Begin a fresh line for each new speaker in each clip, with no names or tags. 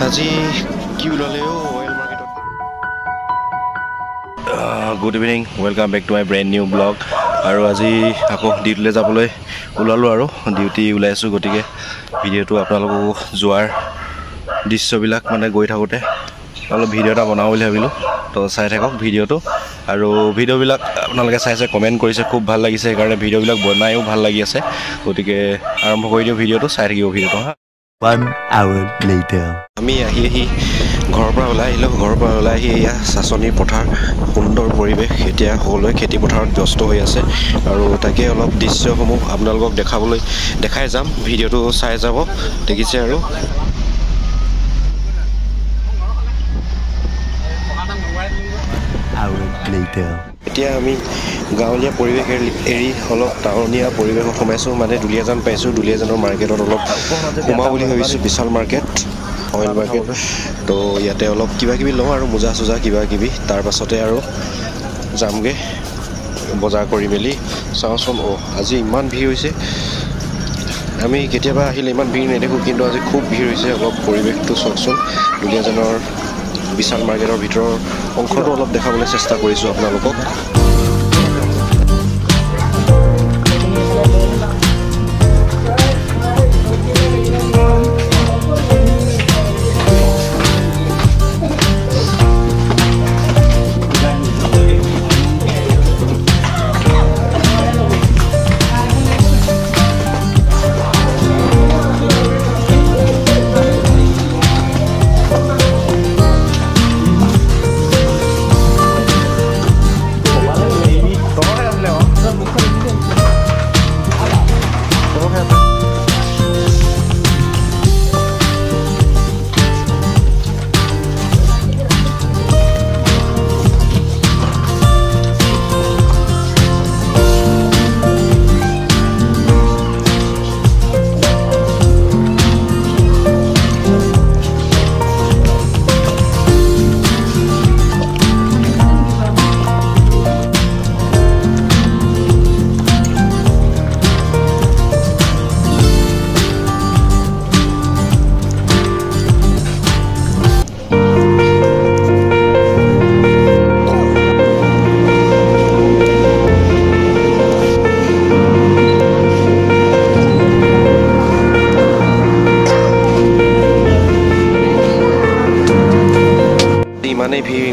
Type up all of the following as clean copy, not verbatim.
আজি কি ওলালেও অয়েল মাৰ্কেটত। Good evening, welcome back to my brand new blog. আৰু আজি আকৌ ডিউটিলৈ যাবলৈ ওলালোঁ আৰু ডিউটি ওলাই আছোঁ, গতিকে ভিডিঅ'টো আপোনালোকক যোৱাৰ দৃশ্যবিলাক মানে গৈ থাকোঁতে অলপ ভিডিঅ' এটা বনাওঁ বুলি ভাবিলোঁ। তো চাই থাকক ভিডিঅ'টো, আৰু ভিডিঅ'বিলাক আপোনালোকে চাইছে, কমেণ্ট কৰিছে, খুব ভাল লাগিছে, সেইকাৰণে ভিডিঅ'বিলাক বনায়ো ভাল লাগি আছে। গতিকে আৰম্ভ কৰি দিওঁ ভিডিঅ'টো, চাই থাকিব ভিডিঅ'টো হা।
1 hour later.
আমি আহি ঘৰৰ পৰা ওলাই আহিলোঁ। ঘৰৰ পৰা ওলাই আহি এয়া চাচনি পথাৰ, সুন্দৰ পৰিৱেশ। এতিয়া সকলোৱে খেতি পথাৰত ব্যস্ত হৈ আছে, আৰু তাকে অলপ দৃশ্যসমূহ আপোনালোকক দেখাই যাম। ভিডিঅ'টো চাই যাব, দেখিছে আৰু। এতিয়া আমি গাঁৱলীয়া পৰিৱেশ এৰি অলপ টাউনীয়া পৰিৱেশত সোমাইছোঁ, মানে দুলীয়াজান পাইছোঁ। দুলীয়াজানৰ মাৰ্কেটত অলপ সোমাওঁ বুলি ভাবিছোঁ, বিশাল মাৰ্কেট, অইল মাৰ্কেট। তো ইয়াতে অলপ কিবাকিবি লওঁ আৰু মোজা চোজা কিবাকিবি, তাৰ পাছতে আৰু যামগৈ বজাৰ কৰি মেলি। চাওঁচোন, আজি ইমান ভিৰ হৈছে। আমি কেতিয়াবা আহিলে ইমান ভিৰ নেদেখোঁ, কিন্তু আজি খুব ভিৰ হৈছে। অলপ পৰিৱেশটো চাওকচোন। দুলীয়াজানৰ বিশাল মাৰ্কেটৰ ভিতৰৰ অংশটো অলপ দেখাবলৈ চেষ্টা কৰিছোঁ আপোনালোকক।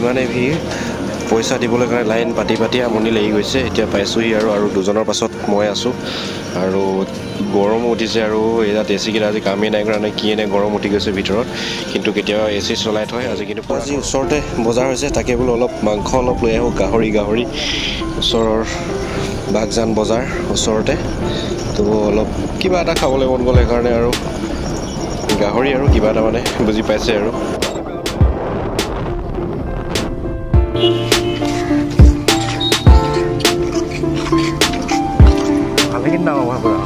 ইমানেই ভিৰ, পইচা দিবলৈ কাৰণে লাইন পাতি আমনি লাগি গৈছে। এতিয়া পাইছোঁহি, আৰু দুজনৰ পাছত মই আছোঁ। আৰু গৰমো উঠিছে, আৰু ইয়াত এ চিকেইটা আজি কামেই নাই কাৰণে কি এনে গৰম উঠি গৈছে ভিতৰত। কিন্তু কেতিয়াবা এ চি চলাই থয়। আজি কিন্তু আজি ওচৰতে বজাৰ হৈছে, তাকে বোলো অলপ মাংস অলপ লৈ আহোঁ। গাহৰি ওচৰৰ বাগজান বজাৰ ওচৰতে। তো অলপ কিবা এটা খাবলৈ মন গ'ল, সেইকাৰণে আৰু গাহৰি আৰু কিবা এটা মানে বুজি পাইছে আৰু। ভালে কিন্তু আমাৰ পৰা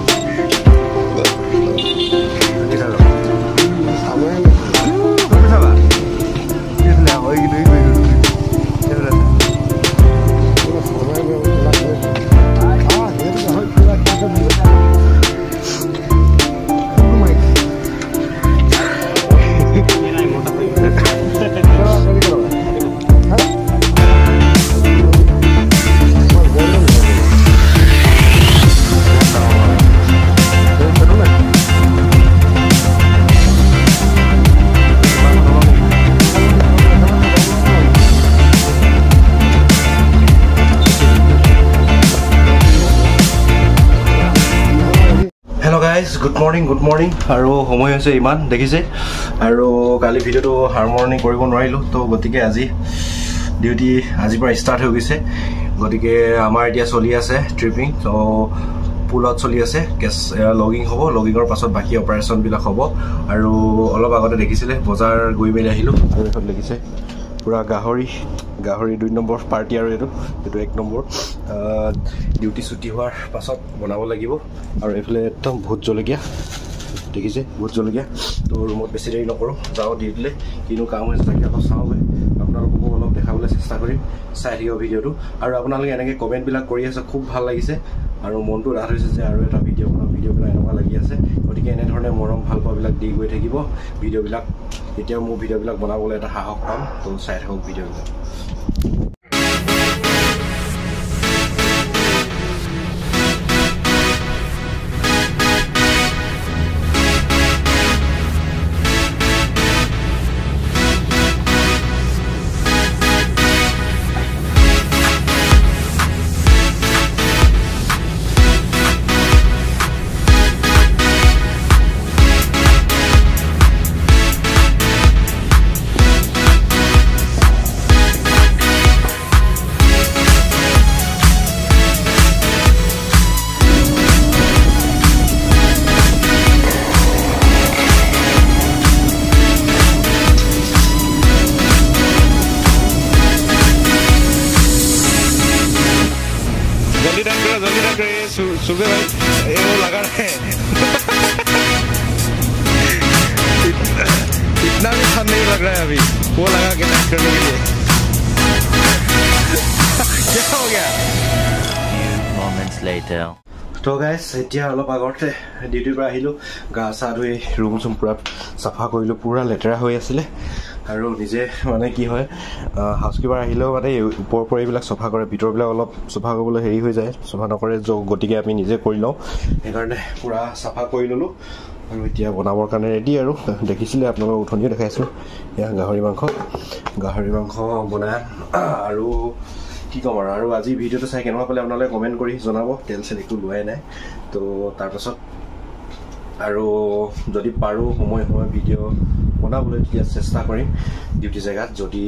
গুড মৰ্ণিং। আৰু সময় হৈছে ইমান, দেখিছে। আৰু কালি ভিডিঅ'টো হাৰমনি কৰিব নোৱাৰিলোঁ, তো গতিকে আজি ডিউটি আজিৰ পৰা ষ্টাৰ্ট হৈ গৈছে। গতিকে আমাৰ এতিয়া চলি আছে ট্ৰিপিং, তো পুলত চলি আছে। লগিং হ'ব, লগিঙৰ পাছত বাকী অপাৰেশ্যনবিলাক হ'ব। আৰু অলপ আগতে দেখিছিলে বজাৰ গৈ মেলি আহিলোঁ, আৰু এইখন দেখিছে পূৰা গাহৰি 2 নম্বৰ পাৰ্টি, আৰু এইটো 1 নম্বৰ। ডিউটি ছুটি হোৱাৰ পাছত বনাব লাগিব। আৰু এইফালে একদম ভোট জলকীয়া, দেখিছে ভোট জলকীয়া। তো ৰুমত বেছি দেৰি নকৰোঁ, যাওঁ ডিউটিলৈ। কিনো কাম হৈছে তাকে অলপ চাওঁগৈ, আপোনালোককো অলপ দেখাবলৈ চেষ্টা কৰিম। চাই থাকিব ভিডিঅ'টো। আৰু আপোনালোকে এনেকৈ কমেণ্টবিলাক কৰি আছে, খুব ভাল লাগিছে। আৰু মনটো ডাঠ হৈছে যে আৰু এটা ভিডিঅ' বনাম, ভিডিঅ'বিলাক এনেকুৱা লাগি আছে। গতিকে এনেধৰণে মৰম ভাল পোৱাবিলাক দি গৈ থাকিব, ভিডিঅ'বিলাক তেতিয়াও মোৰ ভিডিঅ'বিলাক বনাবলৈ এটা সাহস পাম তো চাই থাকক ভিডিঅ'বিলাক
जल्दी डन करे सुबह भाई ये वो लगा रहे हैं इतना भी ठंड नहीं लग रहा है अभी वो लगा के डन करने के लिए क्या हो गया
Few moments later.
তো গাইজ এতিয়া অলপ আগতে ডিউটিৰ পৰা আহিলোঁ গা চা ধুই ৰুম চুম পূৰা চাফা কৰিলোঁ পূৰা লেতেৰা হৈ আছিলে আৰু নিজে মানে কি হয় হাউচকিপাৰ আহিলেও মানে ওপৰ ওপৰ এইবিলাক চফা কৰে ভিতৰবিলাক অলপ চফা কৰিবলৈ হেৰি হৈ যায় চফা নকৰে গতিকে আমি নিজে কৰি লওঁ সেইকাৰণে পূৰা চাফা কৰি ল'লোঁ আৰু এতিয়া বনাবৰ কাৰণে ৰেডি আৰু দেখিছিলে আপোনালোকক উঠনিও দেখাইছোঁ এয়া গাহৰি মাংস বনাই আৰু কি ক'ম আৰু আজি ভিডিঅ'টো চাই কেনেকুৱা পালে আপোনালোকে কমেণ্ট কৰি জনাব তেল চেল একো লোৱাই নাই তো তাৰপাছত আৰু যদি পাৰোঁ সময় ভিডিঅ' বনাবলৈ তেতিয়া চেষ্টা কৰিম ডিউটি জেগাত যদি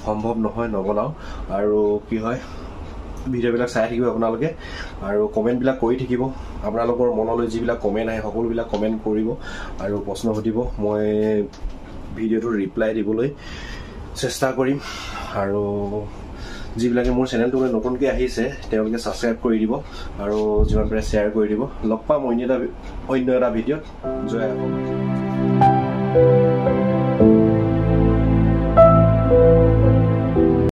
সম্ভৱ নহয় নবনাওঁ আৰু কি হয় ভিডিঅ'বিলাক চাই থাকিব আপোনালোকে আৰু কমেণ্টবিলাক কৰি থাকিব আপোনালোকৰ মনলৈ যিবিলাক কমেণ্ট আহে সকলোবিলাক কমেণ্ট কৰিব আৰু প্ৰশ্ন সুধিব মই ভিডিঅ'টোৰ ৰিপ্লাই দিবলৈ চেষ্টা কৰিম আৰু যিবিলাকে মোৰ চেনেলটোলৈ নতুনকৈ আহিছে তেওঁলোকে ছাবস্ক্ৰাইব কৰি দিব আৰু যিমান পাৰে শ্বেয়াৰ কৰি দিব লগ পাম অন্য এটা ভিডিঅ'ত জয়